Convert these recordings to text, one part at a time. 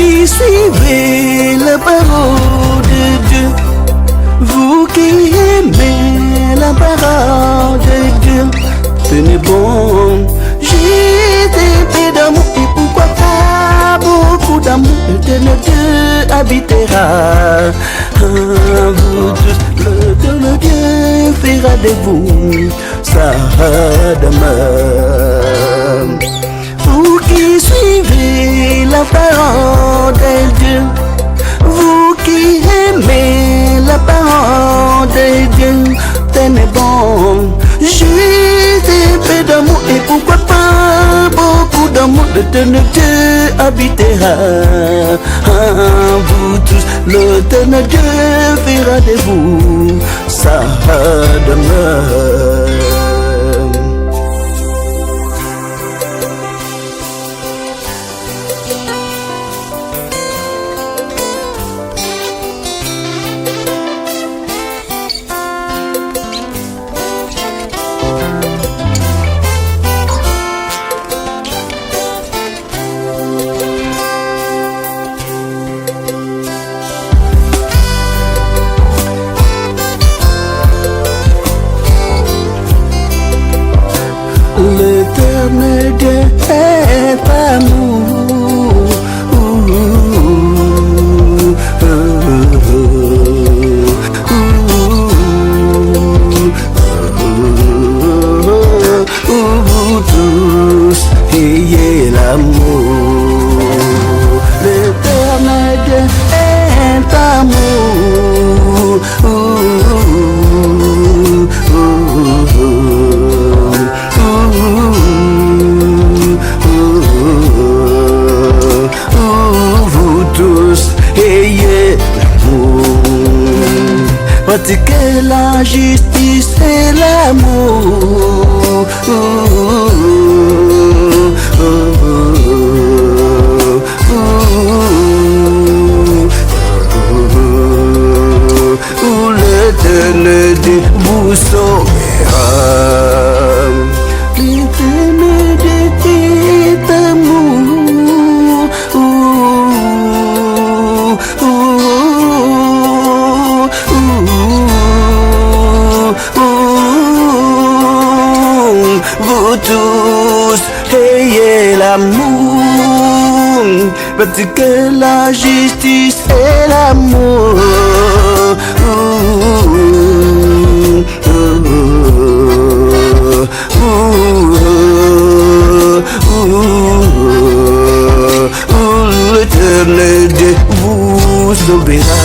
qui suivez la parole de Dieu, vous qui aimez la parole de Dieu, tenez bon, j'ai des paix d'amour et pourquoi pas beaucoup d'amour, l'éternel Dieu habitera. Vous tous, l'éternel Dieu fera de vous sa demeure. Vous qui suivez la parole de Dieu, vous qui aimez la parole de Dieu, tenez bon, j'ai des paix d'amour et pourquoi pas beaucoup d'amour, l'éternel Dieu habitera. Vous tous, l'éternel Dieu fera de vous sa demeure. L'éternel Dieu est amour. Vous tous ayez l'amour. L'éternel Dieu est amour. Vous tous ayez l'amour, pratiquez la justice et l'amour. L'éternel Dieu vous sauvera. L'éternel Dieu est amour. Vous tous ayez l'amour, pratiquez la justice et l'amour. L'éternel Dieu vous sauvera.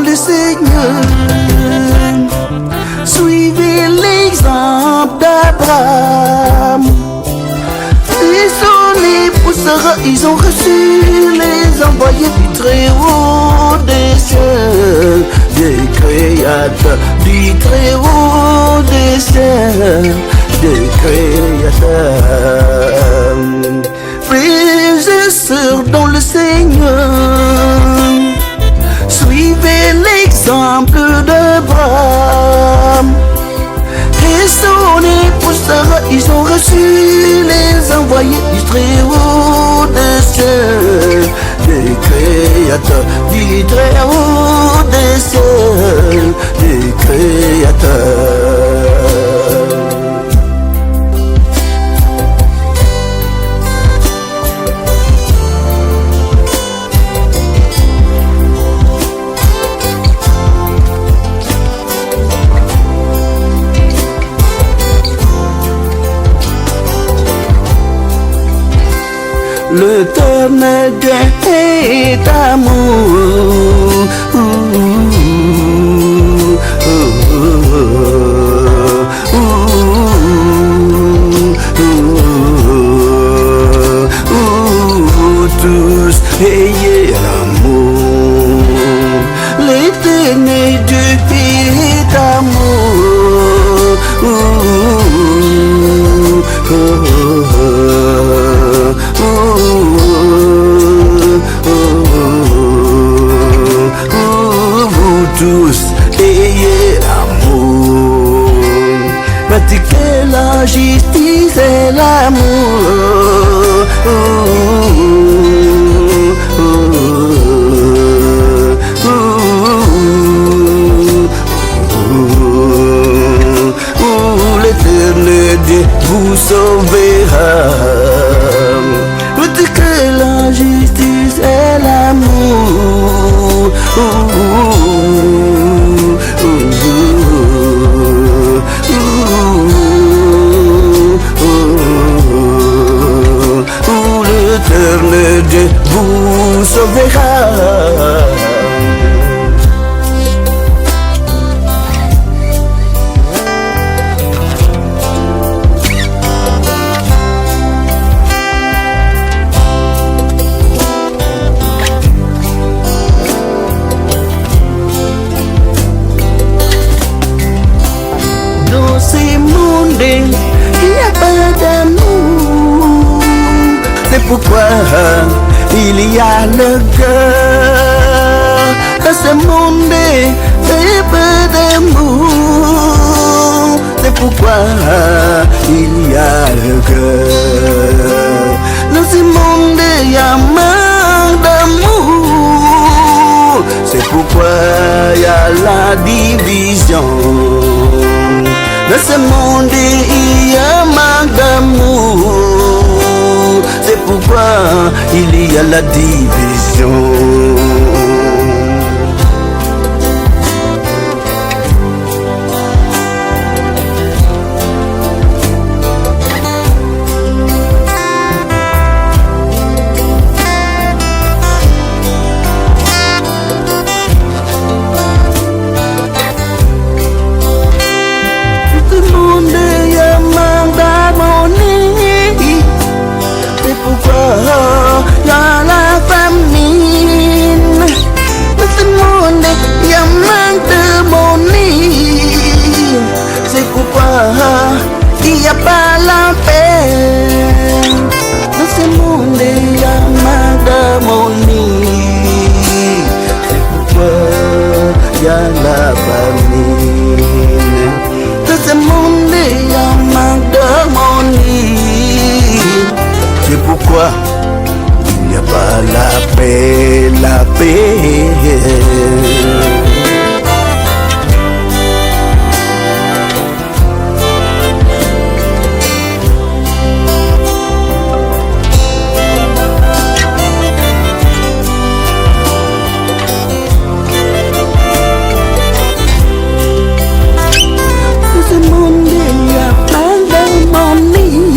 le Seigneur. Suivez l'exemple d'Abraham. Frissonnés pour Sarah, ils ont reçu les envoyés du Très-Haut des cieux, des créateurs, du Très-Haut des cieux, des créateurs. Frères et sœurs dans le Seigneur, suivez l'exemple d'Abraham. Résonnez pour Sarah, ils ont reçu les envoyés du Très-Haut des cieux, des créateurs, du Très-Haut des cieux, des créateurs. L'Éternel est amour. Tous ayez l'amour. L'Éternel est amour. Vous tous ayez l'amour, pratiquez la justice et l'amour. L'Éternel Dieu vous sauvera. Pratiquez la justice et l'amour. L'Éternel Dieu vous sauvera. Dans ces mondes, il n'y a pas d'amour. C'est pourquoi il y a le cœur. Dans ce monde, il n'y a pas d'amour. C'est pourquoi il y a le cœur. Dans ce monde, il y a manque d'amour. C'est pourquoi il y a la division. Dans ce monde, il y a manque d'amour. C'est pourquoi il y a la division. Il y a la famine. Dans ce monde, il y a manque d'harmonie. C'est pourquoi il n'y a pas la paix. Dans ce monde, il y a manque d'harmonie. C'est pourquoi il y a la famine. Dans ce monde, il y a manque d'harmonie. C'est pourquoi il n'y a pas la paix, la paix. Dans ce monde, il y a pas d'harmonie.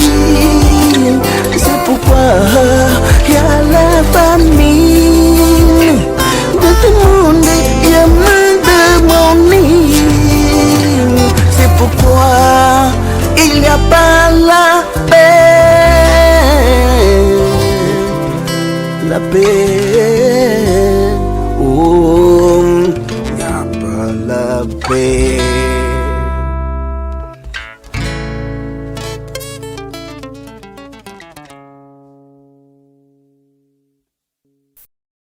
C'est pourquoi il y a la famille. Dans ce monde, il y a Nyapalabe